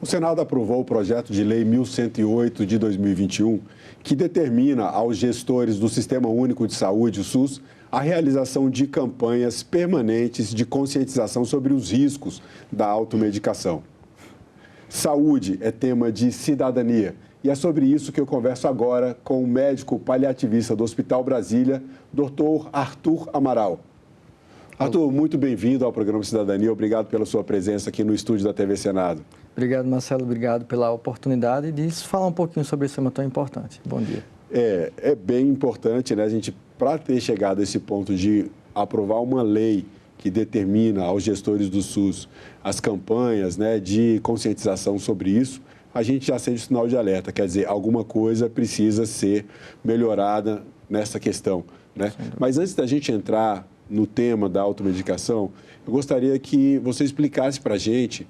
O Senado aprovou o projeto de lei 1108 de 2021, que determina aos gestores do Sistema Único de Saúde, o SUS, a realização de campanhas permanentes de conscientização sobre os riscos da automedicação. Saúde é tema de cidadania e é sobre isso que eu converso agora com o médico paliativista do Hospital Brasília, Dr. Arthur Amaral. Arthur, muito bem-vindo ao programa Cidadania. Obrigado pela sua presença aqui no estúdio da TV Senado. Obrigado, Marcelo. Obrigado pela oportunidade de falar um pouquinho sobre esse tema tão importante. Bom dia. É bem importante, né, a gente, para ter chegado a esse ponto de aprovar uma lei que determina aos gestores do SUS as campanhas, né, de conscientização sobre isso, a gente já acende o sinal de alerta, quer dizer, alguma coisa precisa ser melhorada nessa questão, né? Mas antes da gente entrar no tema da automedicação, eu gostaria que você explicasse para a gente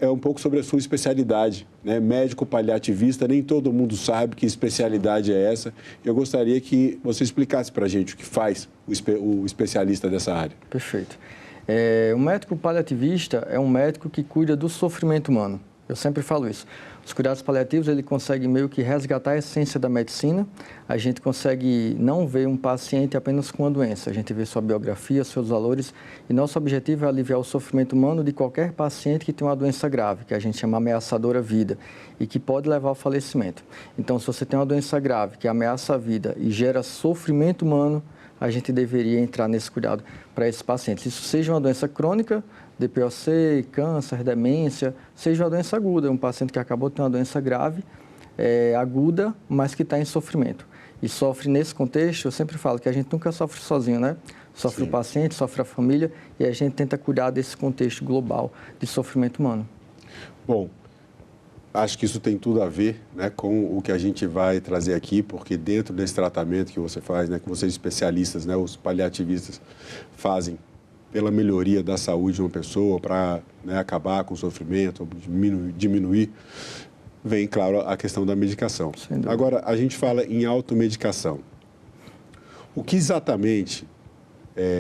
um pouco sobre a sua especialidade, né? Médico paliativista, nem todo mundo sabe que especialidade é essa. Eu gostaria que você explicasse para a gente o que faz o especialista dessa área. Perfeito. O médico paliativista é um médico que cuida do sofrimento humano. Eu sempre falo isso. Os cuidados paliativos, ele consegue meio que resgatar a essência da medicina. A gente consegue não ver um paciente apenas com uma doença. A gente vê sua biografia, seus valores. E nosso objetivo é aliviar o sofrimento humano de qualquer paciente que tem uma doença grave, que a gente chama ameaçadora à vida, e que pode levar ao falecimento. Então, se você tem uma doença grave que ameaça a vida e gera sofrimento humano, a gente deveria entrar nesse cuidado para esses pacientes. Isso seja uma doença crônica, DPOC, câncer, demência, seja uma doença aguda, um paciente que acabou de ter uma doença grave, aguda, mas que está em sofrimento. E sofre nesse contexto, eu sempre falo que a gente nunca sofre sozinho, né? Sofre Sim. o paciente, sofre a família, e a gente tenta cuidar desse contexto global de sofrimento humano. Bom, acho que isso tem tudo a ver, né, com o que a gente vai trazer aqui, porque dentro desse tratamento que você faz, né, que vocês especialistas, né, os paliativistas fazem pela melhoria da saúde de uma pessoa, para, né, acabar com o sofrimento, diminuir, vem, claro, a questão da medicação. Agora, a gente fala em automedicação. O que exatamente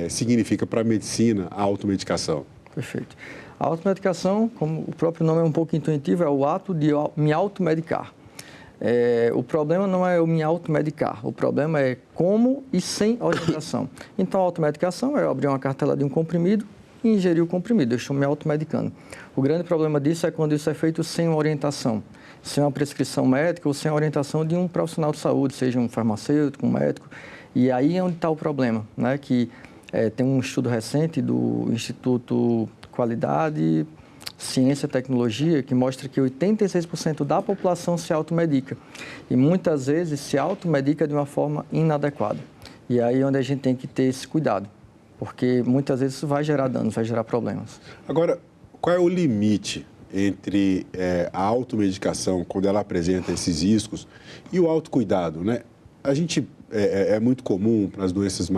significa para a medicina a automedicação? Perfeito. A automedicação, como o próprio nome é um pouco intuitivo, é o ato de me automedicar. O problema não é eu me automedicar, o problema é como e sem orientação. Então, a automedicação é eu abrir uma cartela de um comprimido e ingerir o comprimido, eu estou me automedicando. O grande problema disso é quando isso é feito sem orientação, sem uma prescrição médica ou sem a orientação de um profissional de saúde, seja um farmacêutico, um médico. E aí é onde está o problema, né? Que tem um estudo recente do Instituto Qualidade, Ciência e Tecnologia, que mostra que 86% da população se automedica e muitas vezes se automedica de uma forma inadequada. E aí é onde a gente tem que ter esse cuidado, porque muitas vezes isso vai gerar danos, vai gerar problemas. Agora, qual é o limite entre a automedicação, quando ela apresenta esses riscos, e o autocuidado, né? A gente, é muito comum para as doenças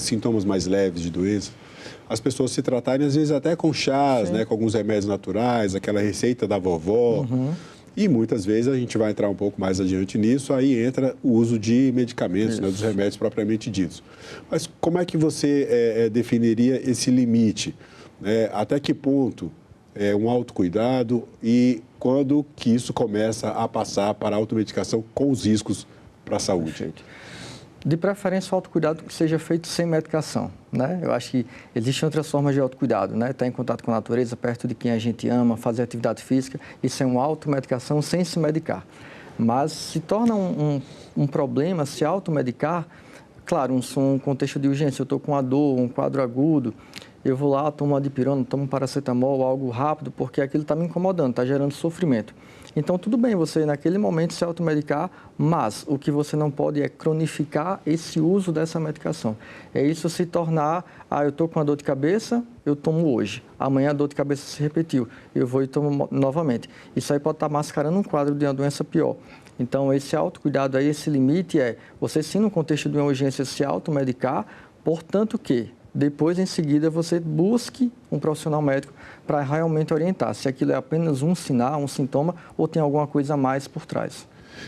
sintomas mais leves de doença, as pessoas se tratarem, às vezes, até com chás, né, com alguns remédios naturais, aquela receita da vovó. Uhum. E muitas vezes a gente vai entrar um pouco mais adiante nisso, aí entra o uso de medicamentos, né, dos remédios propriamente ditos. Mas como é que você definiria esse limite? Até que ponto é um autocuidado e quando que isso começa a passar para a automedicação com os riscos para a saúde? Perfeito. De preferência, o autocuidado que seja feito sem medicação, né? Eu acho que existem outras formas de autocuidado, né? Estar em contato com a natureza, perto de quem a gente ama, fazer atividade física, isso é uma automedicação sem se medicar. Mas se torna um problema se automedicar, claro, um contexto de urgência, eu estou com uma dor, um quadro agudo, eu vou lá, tomo uma dipirona, tomo um paracetamol, algo rápido, porque aquilo está me incomodando, está gerando sofrimento. Então, tudo bem você, naquele momento, se automedicar, mas o que você não pode é cronificar esse uso dessa medicação. É isso se tornar, eu estou com uma dor de cabeça, eu tomo hoje. Amanhã a dor de cabeça se repetiu, eu vou e tomo novamente. Isso aí pode estar mascarando um quadro de uma doença pior. Então, esse autocuidado aí, esse limite você sim, no contexto de uma urgência, se automedicar, portanto que depois, em seguida, você busque um profissional médico para realmente orientar se aquilo é apenas um sinal, um sintoma ou tem alguma coisa a mais por trás.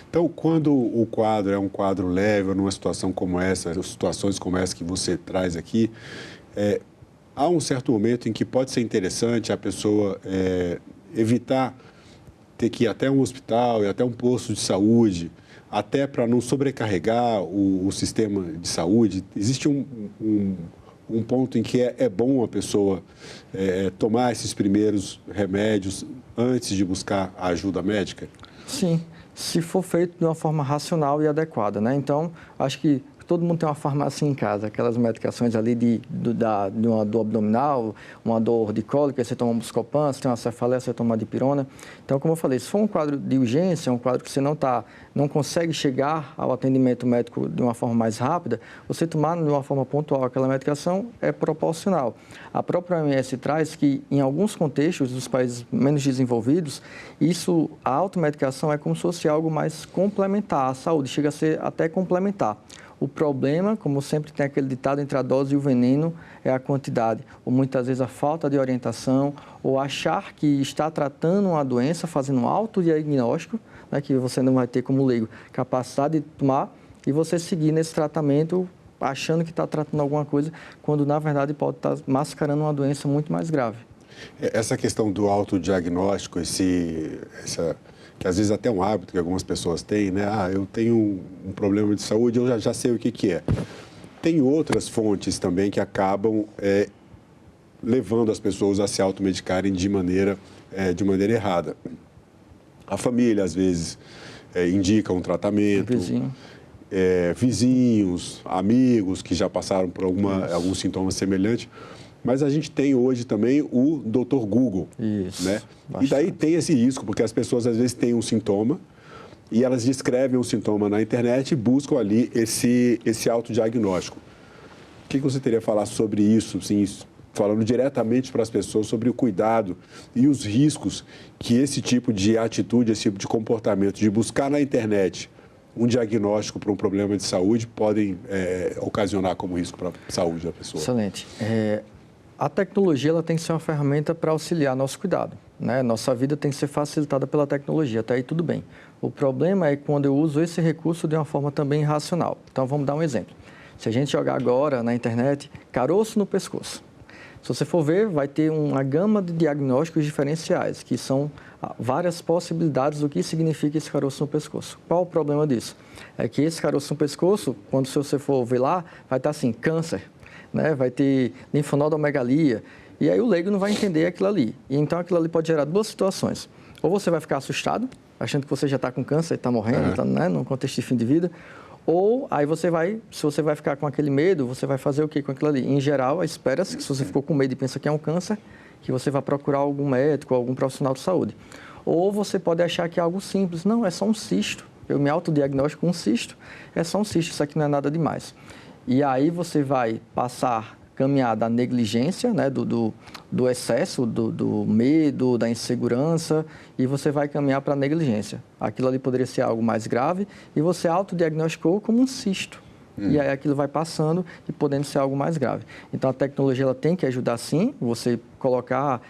Então, quando o quadro é um quadro leve, numa situação como essa, situações como essa que você traz aqui, há um certo momento em que pode ser interessante a pessoa evitar ter que ir até um hospital e até um posto de saúde, até para não sobrecarregar o sistema de saúde. Existe um ponto em que é bom a pessoa tomar esses primeiros remédios antes de buscar a ajuda médica? Sim, se for feito de uma forma racional e adequada, né? Então, acho que todo mundo tem uma farmácia em casa, aquelas medicações ali de uma dor abdominal, uma dor de cólica, você toma um Buscopan, se tem uma cefaleia, você toma uma dipirona. Então, como eu falei, se for um quadro de urgência, um quadro que você não consegue chegar ao atendimento médico de uma forma mais rápida, você tomar de uma forma pontual aquela medicação é proporcional. A própria OMS traz que, em alguns contextos dos países menos desenvolvidos, a automedicação é como se fosse algo mais complementar à saúde, chega a ser até complementar. O problema, como sempre tem aquele ditado, entre a dose e o veneno, é a quantidade. Ou muitas vezes a falta de orientação, ou achar que está tratando uma doença, fazendo um autodiagnóstico, né, que você não vai ter como leigo capacidade de tomar, e você seguir nesse tratamento achando que está tratando alguma coisa, quando na verdade pode estar mascarando uma doença muito mais grave. Essa questão do autodiagnóstico, que às vezes até é um hábito que algumas pessoas têm, né? Eu tenho um problema de saúde, eu já sei o que é. Tem outras fontes também que acabam levando as pessoas a se automedicarem de maneira errada. A família, às vezes, indica um tratamento. Vizinhos, amigos que já passaram por algum sintoma semelhante. Mas a gente tem hoje também o Dr. Google. Isso, né? bastante. E daí tem esse risco, porque as pessoas às vezes têm um sintoma e elas descrevem o sintoma na internet e buscam ali esse autodiagnóstico. O que você teria a falar sobre isso, assim, falando diretamente para as pessoas sobre o cuidado e os riscos que esse tipo de atitude, esse tipo de comportamento, de buscar na internet um diagnóstico para um problema de saúde, podem ocasionar como risco para a saúde da pessoa? Excelente. A tecnologia ela tem que ser uma ferramenta para auxiliar nosso cuidado, né? Nossa vida tem que ser facilitada pela tecnologia, até aí tudo bem. O problema é quando eu uso esse recurso de uma forma também irracional. Então, vamos dar um exemplo. Se a gente jogar agora na internet, caroço no pescoço. Se você for ver, vai ter uma gama de diagnósticos diferenciais, que são várias possibilidades do que significa esse caroço no pescoço. Qual o problema disso? É que esse caroço no pescoço, quando você for ver lá, vai estar assim, câncer, né? Vai ter linfonodomegalia, e aí o leigo não vai entender aquilo ali. E então aquilo ali pode gerar duas situações. Ou você vai ficar assustado, achando que você já está com câncer e está morrendo, tá, né, num contexto de fim de vida, ou aí se você vai ficar com aquele medo, você vai fazer o que com aquilo ali? Em geral, espera-se que se você ficou com medo e pensa que é um câncer, que você vai procurar algum médico, algum profissional de saúde. Ou você pode achar que é algo simples. Não, é só um cisto. Eu me autodiagnostico com um cisto, é só um cisto, isso aqui não é nada demais. E aí você vai caminhar da negligência, né, do excesso, do medo, da insegurança, e você vai caminhar para a negligência. Aquilo ali poderia ser algo mais grave e você autodiagnosticou como um cisto. E aí aquilo vai passando e podendo ser algo mais grave. Então a tecnologia ela tem que ajudar sim, você colocar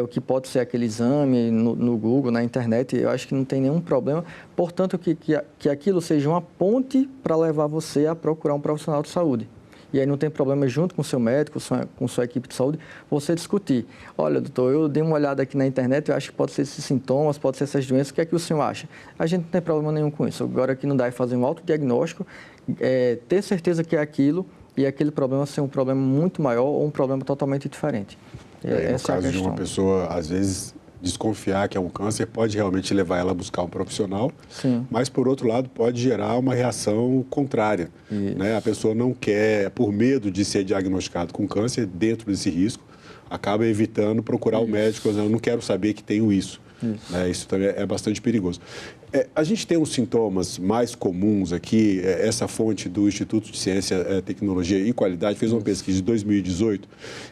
o que pode ser aquele exame no Google, na internet, eu acho que não tem nenhum problema. Portanto, que aquilo seja uma ponte para levar você a procurar um profissional de saúde. E aí não tem problema, junto com o seu médico, com sua equipe de saúde, você discutir. Olha, doutor, eu dei uma olhada aqui na internet, eu acho que pode ser esses sintomas, pode ser essas doenças, o que é que o senhor acha? A gente não tem problema nenhum com isso. Agora, o que não dá é fazer um autodiagnóstico, ter certeza que é aquilo e aquele problema ser um problema muito maior ou um problema totalmente diferente. No caso de uma pessoa, às vezes, desconfiar que é um câncer, pode realmente levar ela a buscar um profissional, sim, mas, por outro lado, pode gerar uma reação contrária. Né? A pessoa não quer, por medo de ser diagnosticado com câncer, dentro desse risco, acaba evitando procurar o médico, eu não quero saber que tenho isso. Né? Isso também é bastante perigoso. A gente tem uns sintomas mais comuns aqui, essa fonte do Instituto de Ciência, Tecnologia e Qualidade fez uma pesquisa de 2018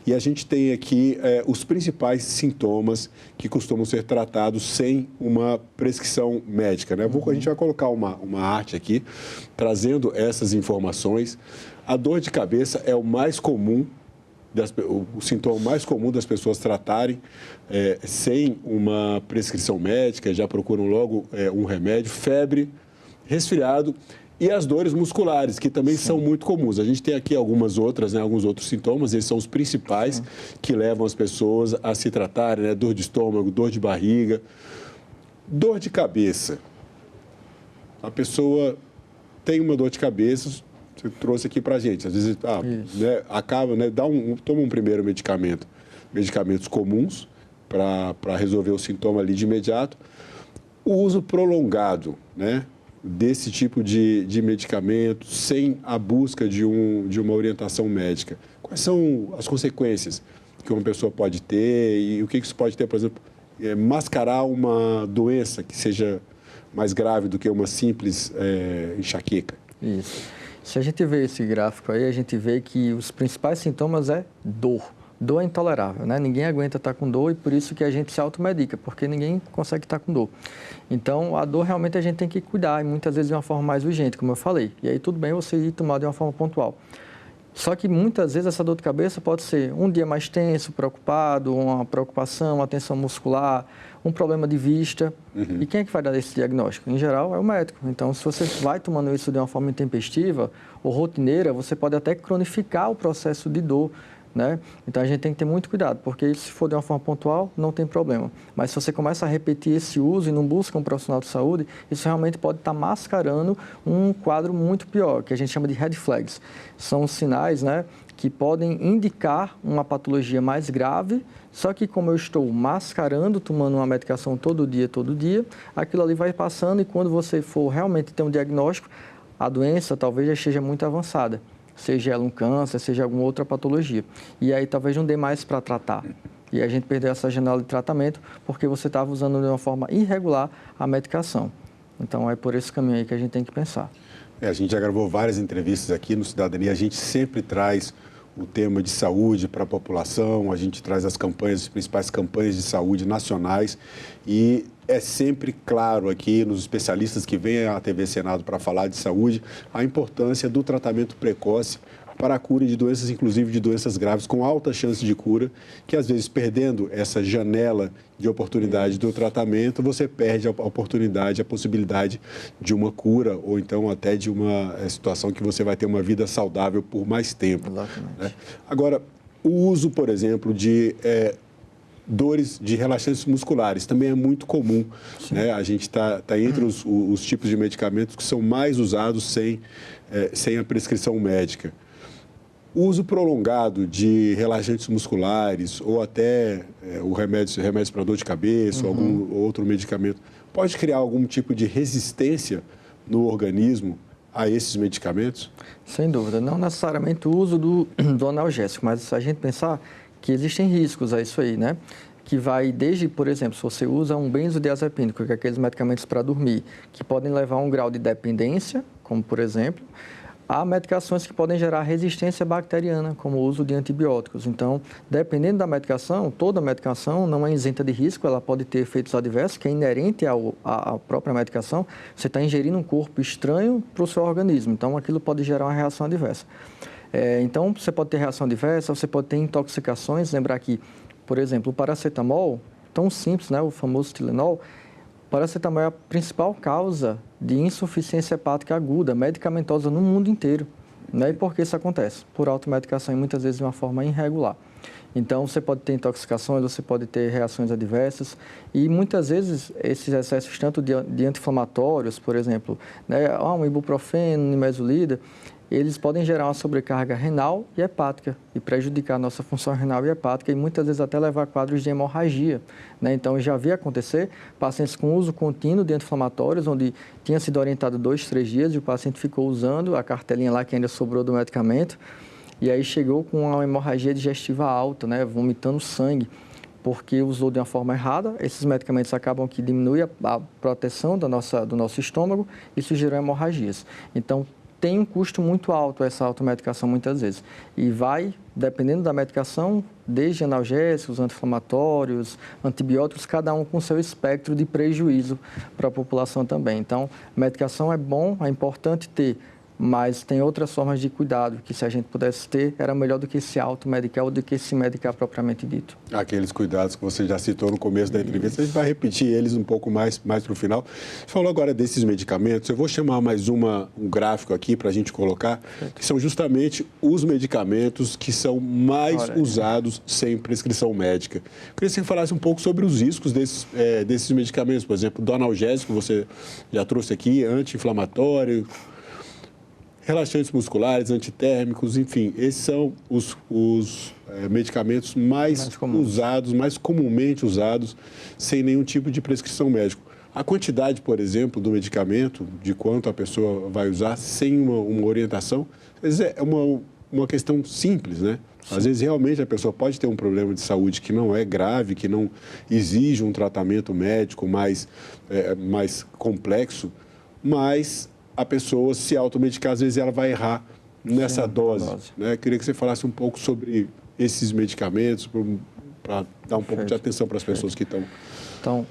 e a gente tem aqui os principais sintomas que costumam ser tratados sem uma prescrição médica. Né? A gente vai colocar uma arte aqui, trazendo essas informações. A dor de cabeça é o mais comum, o sintoma mais comum das pessoas tratarem sem uma prescrição médica, já procuram logo um remédio, febre, resfriado e as dores musculares, que também são muito comuns. A gente tem aqui algumas outras, né, alguns outros sintomas, esses são os principais que levam as pessoas a se tratarem, né, dor de estômago, dor de barriga. Dor de cabeça. A pessoa tem uma dor de cabeça, você trouxe aqui para a gente. Às vezes, né, acaba, né, toma um primeiro medicamento, medicamentos comuns para resolver o sintoma ali de imediato. O uso prolongado, né, desse tipo de medicamento, sem a busca de uma orientação médica. Quais são as consequências que uma pessoa pode ter e o que isso pode ter, por exemplo, mascarar uma doença que seja mais grave do que uma simples enxaqueca? Isso. Se a gente vê esse gráfico aí, a gente vê que os principais sintomas é dor. Dor é intolerável, né? Ninguém aguenta estar com dor e por isso que a gente se automedica, porque ninguém consegue estar com dor. Então, a dor realmente a gente tem que cuidar e muitas vezes de uma forma mais urgente, como eu falei. E aí tudo bem você ir tomar de uma forma pontual. Só que muitas vezes essa dor de cabeça pode ser um dia mais tenso, preocupado, uma preocupação, uma tensão muscular, um problema de vista. E quem é que vai dar esse diagnóstico? Em geral, é o médico. Então, se você vai tomando isso de uma forma intempestiva ou rotineira, você pode até cronificar o processo de dor, né? Então, a gente tem que ter muito cuidado, porque se for de uma forma pontual, não tem problema. Mas se você começa a repetir esse uso e não busca um profissional de saúde, isso realmente pode estar mascarando um quadro muito pior, que a gente chama de red flags. São sinais, né, que podem indicar uma patologia mais grave, só que como eu estou mascarando, tomando uma medicação todo dia, aquilo ali vai passando e quando você for realmente ter um diagnóstico, a doença talvez já esteja muito avançada. Seja ela um câncer, seja alguma outra patologia. E aí talvez não dê mais para tratar. E a gente perdeu essa janela de tratamento porque você estava usando de uma forma irregular a medicação. Então é por esse caminho aí que a gente tem que pensar. A gente já gravou várias entrevistas aqui no Cidadania, a gente sempre traz o tema de saúde para a população, a gente traz as principais campanhas de saúde nacionais e é sempre claro aqui nos especialistas que vêm à TV Senado para falar de saúde a importância do tratamento precoce para a cura de doenças, inclusive de doenças graves com alta chance de cura, que às vezes perdendo essa janela de oportunidade do tratamento, você perde a oportunidade, a possibilidade de uma cura ou então até de uma situação que você vai ter uma vida saudável por mais tempo. Exatamente. Né? Agora, o uso, por exemplo, de dores de relaxantes musculares também é muito comum. Né? A gente está entre os tipos de medicamentos que são mais usados sem a prescrição médica. O uso prolongado de relaxantes musculares ou até remédios para dor de cabeça ou algum outro medicamento pode criar algum tipo de resistência no organismo a esses medicamentos? Sem dúvida. Não necessariamente o uso do analgésico, mas se a gente pensar que existem riscos a isso aí, né? Que vai desde, por exemplo, se você usa um benzodiazepínico, que é aqueles medicamentos para dormir, que podem levar a um grau de dependência, como por exemplo, há medicações que podem gerar resistência bacteriana, como o uso de antibióticos. Então, dependendo da medicação, toda medicação não é isenta de risco, ela pode ter efeitos adversos, que é inerente à própria medicação. Você está ingerindo um corpo estranho para o seu organismo, então aquilo pode gerar uma reação adversa. Então, você pode ter reação adversa, você pode ter intoxicações. Lembrar que, por exemplo, o paracetamol, tão simples, né, o famoso Tilenol, o paracetamol é a principal causa de insuficiência hepática aguda, medicamentosa no mundo inteiro. Né? E por que isso acontece? Por automedicação e muitas vezes de uma forma irregular. Então, você pode ter intoxicações, você pode ter reações adversas e muitas vezes esses excessos tanto de anti-inflamatórios, por exemplo, né, um ibuprofeno, nimesulida, eles podem gerar uma sobrecarga renal e hepática e prejudicar a nossa função renal e hepática e muitas vezes até levar a quadros de hemorragia. Né? Então, eu já vi acontecer pacientes com uso contínuo de anti-inflamatórios, onde tinha sido orientado 2, 3 dias e o paciente ficou usando a cartelinha lá que ainda sobrou do medicamento e aí chegou com uma hemorragia digestiva alta, né? Vomitando sangue, porque usou de uma forma errada. Esses medicamentos acabam que diminuem a proteção do nosso estômago e isso gerou hemorragias. Então, tem um custo muito alto essa automedicação muitas vezes. E vai, dependendo da medicação, desde analgésicos, anti-inflamatórios, antibióticos, cada um com seu espectro de prejuízo para a população também. Então, medicação é bom, é importante ter mas tem outras formas de cuidado que, se a gente pudesse ter, era melhor do que se automedicar ou do que se medicar propriamente dito. Aqueles cuidados que você já citou no começo da entrevista, a gente vai repetir eles um pouco mais para o final. Você falou agora desses medicamentos, eu vou chamar mais um gráfico aqui para a gente colocar, que são justamente os medicamentos que são mais usados sem prescrição médica. Eu queria que você falasse um pouco sobre os riscos desses medicamentos, por exemplo, do analgésico, você já trouxe aqui, anti-inflamatório, relaxantes musculares, antitérmicos, enfim, esses são os medicamentos mais usados, mais comumente usados, sem nenhum tipo de prescrição médica. A quantidade, por exemplo, do medicamento, de quanto a pessoa vai usar, sem uma orientação, às vezes é uma questão simples, né? Às vezes, realmente, a pessoa pode ter um problema de saúde que não é grave, que não exige um tratamento médico mais complexo, mas a pessoa se automedicar, às vezes ela vai errar nessa dose. Né? Queria que você falasse um pouco sobre esses medicamentos, para dar um pouco de atenção para as pessoas que estão... Então,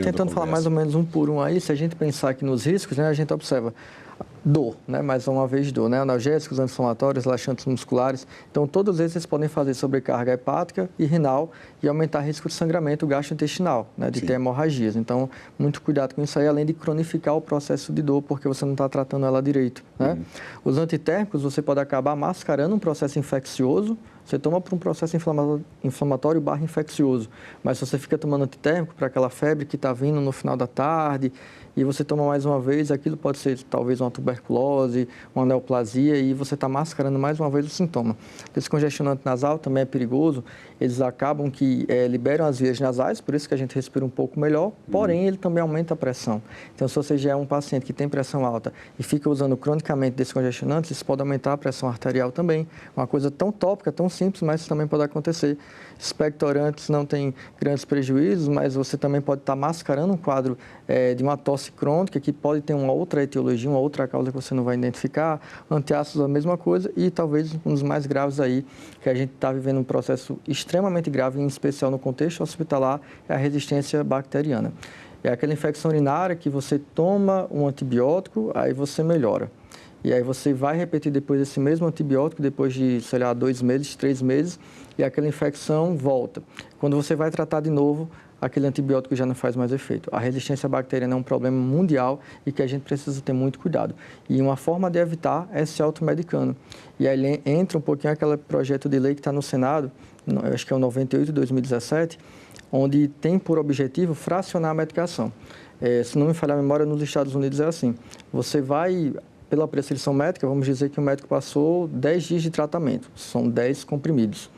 tentando falar mais ou menos um por um aí, se a gente pensar aqui nos riscos, né, a gente observa dor, né, mais uma vez dor, né, analgésicos, anti-inflamatórios, relaxantes musculares. Então, todos esses podem fazer sobrecarga hepática e renal e aumentar o risco de sangramento gastrointestinal, né, de ter hemorragias. Então, muito cuidado com isso aí, além de cronificar o processo de dor, porque você não está tratando ela direito, né? Os antitérmicos, você pode acabar mascarando um processo infeccioso. Você toma para um processo inflamatório / infeccioso, mas se você fica tomando antitérmico para aquela febre que está vindo no final da tarde e você toma mais uma vez, aquilo pode ser talvez uma tuberculose, uma neoplasia e você está mascarando mais uma vez o sintoma. Descongestionante nasal também é perigoso, eles acabam que liberam as vias nasais, por isso que a gente respira um pouco melhor, porém ele também aumenta a pressão. Então, se você já é um paciente que tem pressão alta e fica usando cronicamente descongestionantes, isso pode aumentar a pressão arterial também. Uma coisa tão tópica, tão simples, mas isso também pode acontecer. Expectorantes não tem grandes prejuízos, mas você também pode estar mascarando um quadro de uma tosse crônica que pode ter uma outra etiologia, uma outra causa que você não vai identificar. Antiácidos, a mesma coisa, e talvez um dos mais graves aí, que a gente está vivendo um processo extremamente grave, em especial no contexto hospitalar, é a resistência bacteriana. É aquela infecção urinária que você toma um antibiótico, aí você melhora. E aí você vai repetir depois esse mesmo antibiótico, depois de, 2 meses, 3 meses, e aquela infecção volta. Quando você vai tratar de novo, aquele antibiótico já não faz mais efeito. A resistência bacteriana é um problema mundial e que a gente precisa ter muito cuidado. E uma forma de evitar é se automedicando. E aí entra um pouquinho aquele projeto de lei que está no Senado, eu acho que é o 98 de 2017, onde tem por objetivo fracionar a medicação. Se não me falhar a memória, nos Estados Unidos é assim. Você vai... Pela prescrição médica, vamos dizer que o médico passou 10 dias de tratamento, são 10 comprimidos.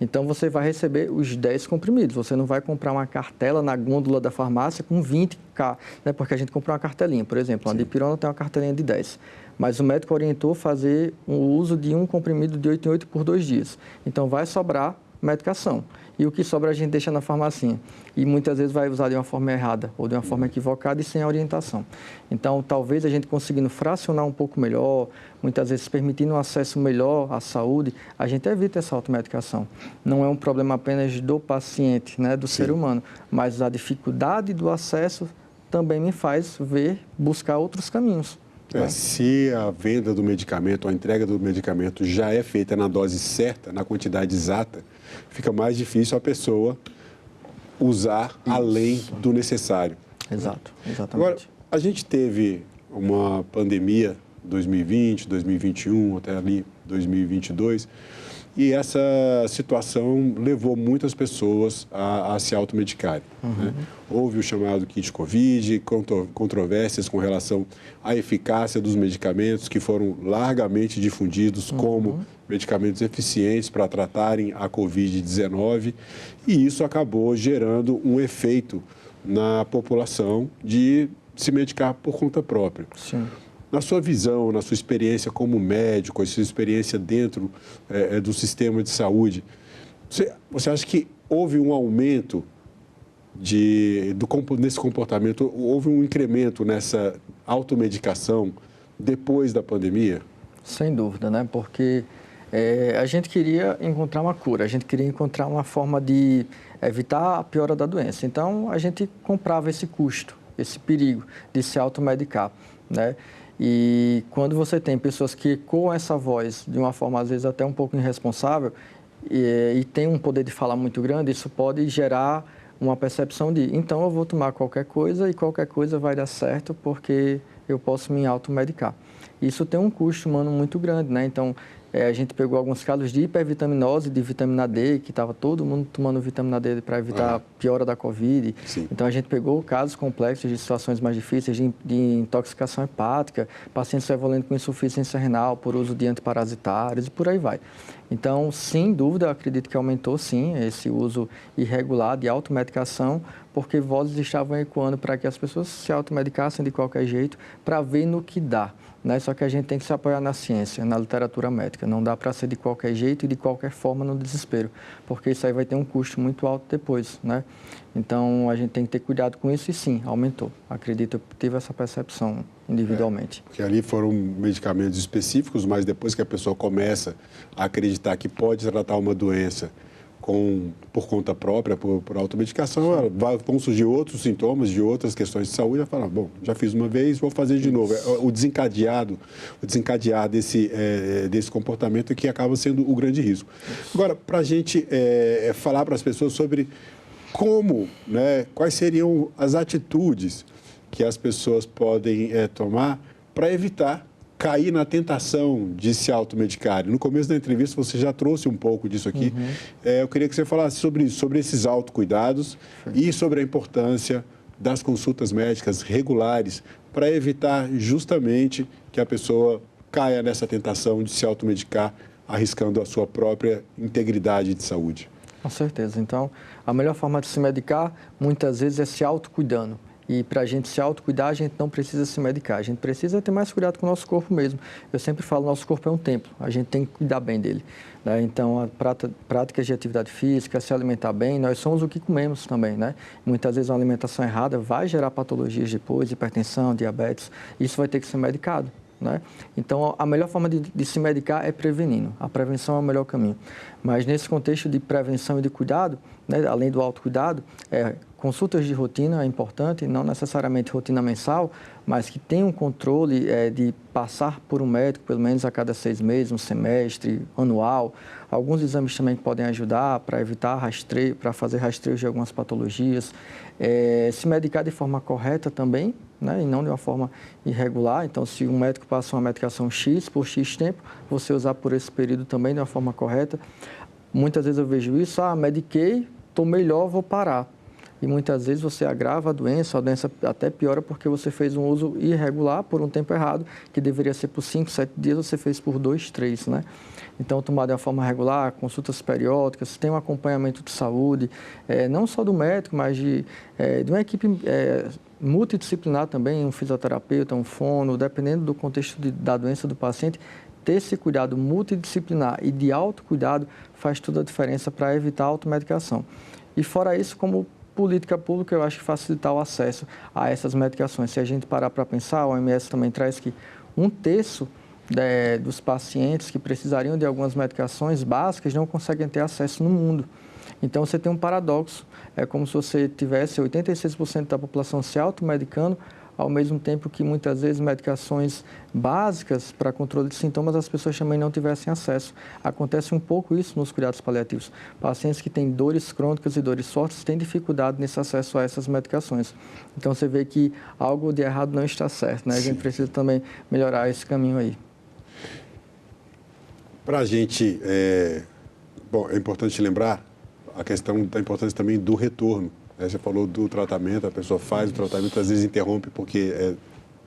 Então, você vai receber os 10 comprimidos. Você não vai comprar uma cartela na gôndola da farmácia com 20K, né? Porque a gente compra uma cartelinha, por exemplo, a dipirona tem uma cartelinha de 10. Mas o médico orientou fazer o uso de um comprimido de 8 em 8 por 2 dias. Então, vai sobrar medicação. E o que sobra a gente deixa na farmacinha. E muitas vezes vai usar de uma forma errada ou de uma forma equivocada e sem orientação. Então, talvez a gente conseguindo fracionar um pouco melhor, muitas vezes permitindo um acesso melhor à saúde, a gente evita essa automedicação. Não é um problema apenas do paciente, né, do ser humano, mas a dificuldade do acesso também me faz buscar outros caminhos. Se a venda do medicamento, a entrega do medicamento já é feita na dose certa, na quantidade exata, fica mais difícil a pessoa usar além do necessário. Exato, exatamente. Agora, a gente teve uma pandemia 2020, 2021, até ali 2022, e essa situação levou muitas pessoas a se automedicarem. Né? Houve o chamado kit Covid, controvérsias com relação à eficácia dos medicamentos que foram largamente difundidos como medicamentos eficientes para tratarem a Covid-19, e isso acabou gerando um efeito na população de se medicar por conta própria. Sim. Na sua visão, na sua experiência como médico, a sua experiência dentro do sistema de saúde, você acha que houve um aumento nesse comportamento, houve um incremento nessa automedicação depois da pandemia? Sem dúvida, né? Porque a gente queria encontrar uma cura, a gente queria encontrar uma forma de evitar a piora da doença. Então, a gente comprava esse custo, esse perigo de se automedicar, né? E quando você tem pessoas que ecoam essa voz de uma forma, às vezes, até um pouco irresponsável, e tem um poder de falar muito grande, isso pode gerar uma percepção de, então eu vou tomar qualquer coisa e qualquer coisa vai dar certo porque eu posso me automedicar. Isso tem um custo humano muito grande, né? Então, a gente pegou alguns casos de hipervitaminose, de vitamina D, que estava todo mundo tomando vitamina D para evitar a piora da Covid. Sim. Então, a gente pegou casos complexos de situações mais difíceis, de intoxicação hepática, pacientes evoluindo com insuficiência renal por uso de antiparasitários e por aí vai. Então, sem dúvida, eu acredito que aumentou, sim, esse uso irregular de automedicação, porque vozes estavam ecoando para que as pessoas se automedicassem de qualquer jeito para ver no que dá. Né? Só que a gente tem que se apoiar na ciência, na literatura médica. Não dá para ser de qualquer jeito e de qualquer forma no desespero, porque isso aí vai ter um custo muito alto depois, né? Então, a gente tem que ter cuidado com isso e sim, aumentou. Acredito que tive essa percepção individualmente. Porque ali foram medicamentos específicos, mas depois que a pessoa começa a acreditar que pode tratar uma doença por conta própria, por automedicação, vão surgir outros sintomas de outras questões de saúde, ela fala, bom, já fiz uma vez, vou fazer de novo. O desencadear desse comportamento que acaba sendo o grande risco. Agora, para a gente falar para as pessoas sobre como, né, quais seriam as atitudes que as pessoas podem tomar para evitar cair na tentação de se automedicar. No começo da entrevista, você já trouxe um pouco disso aqui. Eu queria que você falasse sobre isso, sobre esses autocuidados e sobre a importância das consultas médicas regulares para evitar justamente que a pessoa caia nessa tentação de se automedicar, arriscando a sua própria integridade de saúde. Com certeza. Então, a melhor forma de se medicar, muitas vezes, é se autocuidando. E para a gente se autocuidar, a gente não precisa se medicar. A gente precisa ter mais cuidado com o nosso corpo mesmo. Eu sempre falo, nosso corpo é um templo. A gente tem que cuidar bem dele. Né? Então, práticas de atividade física, se alimentar bem, nós somos o que comemos também, né? Muitas vezes a alimentação errada vai gerar patologias depois, hipertensão, diabetes. Isso vai ter que ser medicado. Né? Então, a melhor forma de se medicar é prevenindo. A prevenção é o melhor caminho. Mas nesse contexto de prevenção e de cuidado, né, além do autocuidado, consultas de rotina é importante, não necessariamente rotina mensal, mas que tenha um controle de passar por um médico pelo menos a cada 6 meses, um semestre, anual. Alguns exames também podem ajudar para evitar rastreio, para fazer rastreios de algumas patologias. Se medicar de forma correta também, né, e não de uma forma irregular. Então, se um médico passa uma medicação X por X tempo, você usar por esse período também de uma forma correta. Muitas vezes eu vejo isso, mediquei, estou melhor, vou parar. E muitas vezes você agrava a doença até piora porque você fez um uso irregular por um tempo errado, que deveria ser por 5, 7 dias, você fez por 2, 3, né? Então, tomar de uma forma regular, consultas periódicas, tem um acompanhamento de saúde, não só do médico, mas de uma equipe multidisciplinar também, um fisioterapeuta, um fono, dependendo do contexto da doença do paciente, ter esse cuidado multidisciplinar e de autocuidado faz toda a diferença para evitar a automedicação. E fora isso, como política pública, eu acho que facilitar o acesso a essas medicações. Se a gente parar para pensar, a OMS também traz que 1/3 dos pacientes que precisariam de algumas medicações básicas não conseguem ter acesso no mundo. Então, você tem um paradoxo. É como se você tivesse 86% da população se automedicando, ao mesmo tempo que muitas vezes medicações básicas para controle de sintomas as pessoas também não tivessem acesso. Acontece um pouco isso nos cuidados paliativos. Pacientes que têm dores crônicas e dores fortes têm dificuldade nesse acesso a essas medicações. Então, você vê que algo de errado não está certo, né? A gente precisa também melhorar esse caminho aí. Para a gente, é importante lembrar a questão da importância também do retorno. Você falou do tratamento, a pessoa faz o tratamento, às vezes interrompe porque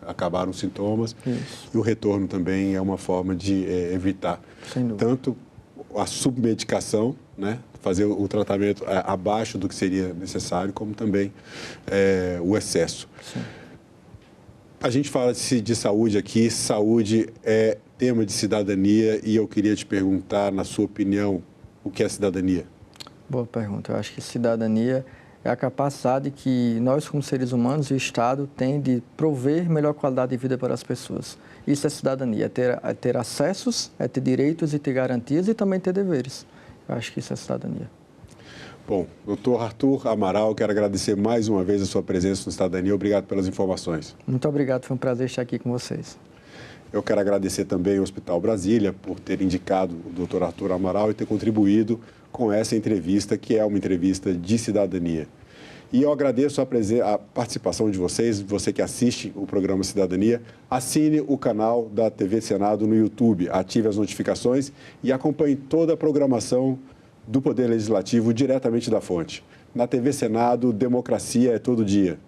acabaram os sintomas. Isso. E o retorno também é uma forma de evitar tanto a submedicação, né? Fazer o tratamento abaixo do que seria necessário, como também o excesso. Sim. A gente fala de saúde aqui, saúde é tema de cidadania e eu queria te perguntar, na sua opinião, o que é cidadania? Boa pergunta. Eu acho que cidadania é a capacidade que nós, como seres humanos, e o Estado tem de prover melhor qualidade de vida para as pessoas. Isso é cidadania, é ter acessos, é ter direitos e ter garantias e também ter deveres. Eu acho que isso é cidadania. Bom, doutor Arthur Amaral, quero agradecer mais uma vez a sua presença no Cidadania. Obrigado pelas informações. Muito obrigado, foi um prazer estar aqui com vocês. Eu quero agradecer também ao Hospital Brasília por ter indicado o Dr. Arthur Amaral e ter contribuído com essa entrevista, que é uma entrevista de cidadania. E eu agradeço a participação de vocês, você que assiste o programa Cidadania, assine o canal da TV Senado no YouTube, ative as notificações e acompanhe toda a programação do Poder Legislativo diretamente da fonte. Na TV Senado, democracia é todo dia.